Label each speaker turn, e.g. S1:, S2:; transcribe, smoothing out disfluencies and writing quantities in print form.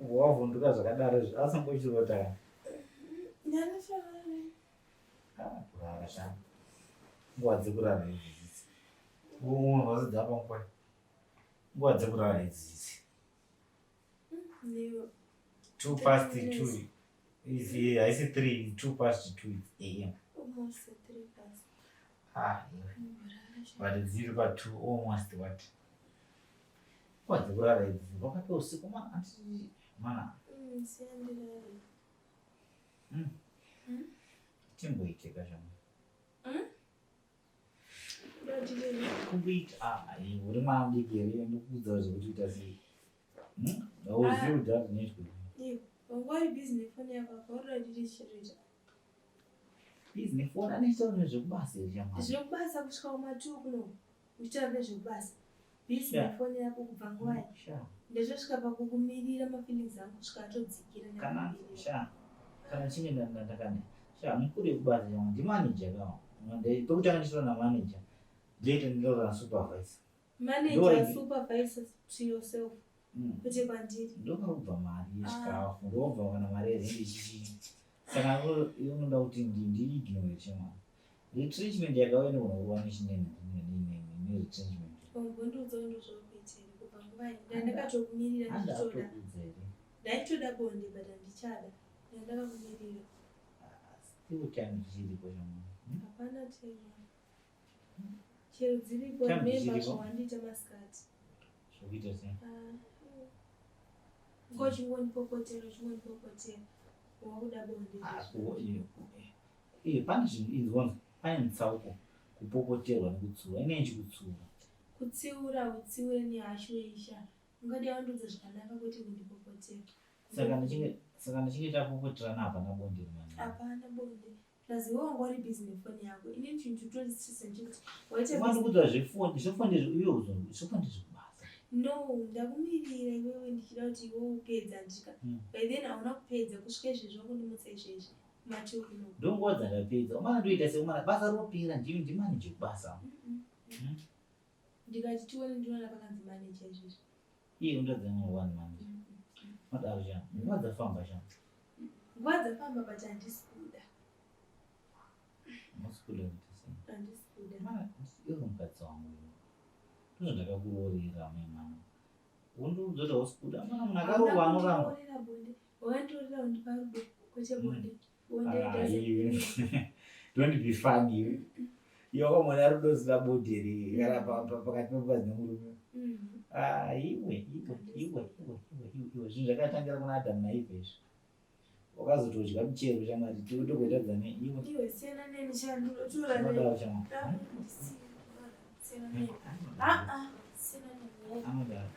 S1: Wavhunduka zvakadaro asambochirota kurara shanga nguva dzekurara idzidzisi unobva zidzapa nguva nguva dzekurara idzidzisi 2:02 haisi 3 2:02 am but dziri pa2 almost what nguva dzekurara idzidzisi vakati usiku mana anditi mana timboiteka shanga kumboita uri mwana mudiki here ndokudza zvekutoita sei auziudza zvinoitwa
S2: wangwari busy nefoni yako akaurira ndiri chiroita
S1: busy nefoni anoita nezvekubasa here
S2: zvekubasa kusvika kuma2 kuno uchitaura nezvekubasa busy nefoni yako kubva nguvayi ndazvosvika pakukumirira mafeelings angu kusvika atodzikira
S1: kana chinge ndakane mukuru wekubasa yangu ndimanager kawo pekutanga ndichitaura namanager ndoita ndinotaura nasupervisor
S2: supervisor to yourself kuti kwandiri
S1: ndokubva mari yechikafu ndobva kana mari yezinde chichii saka unoda kuti ndiignore chemwana retrenchment yakauya nekunoruwa nechinene neretrenchment
S2: ngondiudza ndozvakuitira kubva nguvayi ndandakatokumirira ndichitoda ndaitoda bonde but handichada ndandakakumirira
S1: still time dzichiripo chamwana
S2: hapana tema chero dziripo memba zvawandiita masikati
S1: zvokuita sei
S2: ngochingondipopotera wakuda bonde
S1: pane zvinhu izvonzo pane mutsauko kupopoterwa nekutsiura inei chikutsiura
S2: kutsiura utsiure nehashu yeisha ungadi wandudza zvakanaka kuti kundipopotera
S1: saka ndichinge tapopoterana hapana bonde rimani
S2: hapana bonde zvaziva wanga uri busy nefoni yako inini chinhu chotosisa chekuti
S1: wandikudza zvefoni zvefoni zvekubasa
S2: no ndakumirira iwewe ndichida kuti iwe upedza ndika by then hauna kupedza kusvika izvezvi wakundimutsa izvezvi matukuno
S1: ndonguva dzandapedza umana ndoita seumana basa ropera ndimanager kubasa
S2: ndikati tione ndinoona pakanzi manager izvezvi
S1: iye undadzanwa1 manager madaro shanga nguva dzafamba shanga
S2: nguva dzafamba but handisikuda
S1: masikuda
S2: handisikuda
S1: iwe mukadzi wangu ndozvo ndakakuroorera memana undiudza kuti hausikuda mana munhu akaroorwa anoramba
S2: bonde wakandiroorera undipa rudo kwete bonde
S1: don't be funny iwe wakamona rudo zina bodheri kana pakati pemukazi nemurume iwe zvinhu zvakatangira kuna Adamu naivha izvi wakazotodya michero shamwari togoitadza
S2: iwe siyana neni chandinotora
S1: nemadaro shamwari
S2: siyana neni
S1: anodaro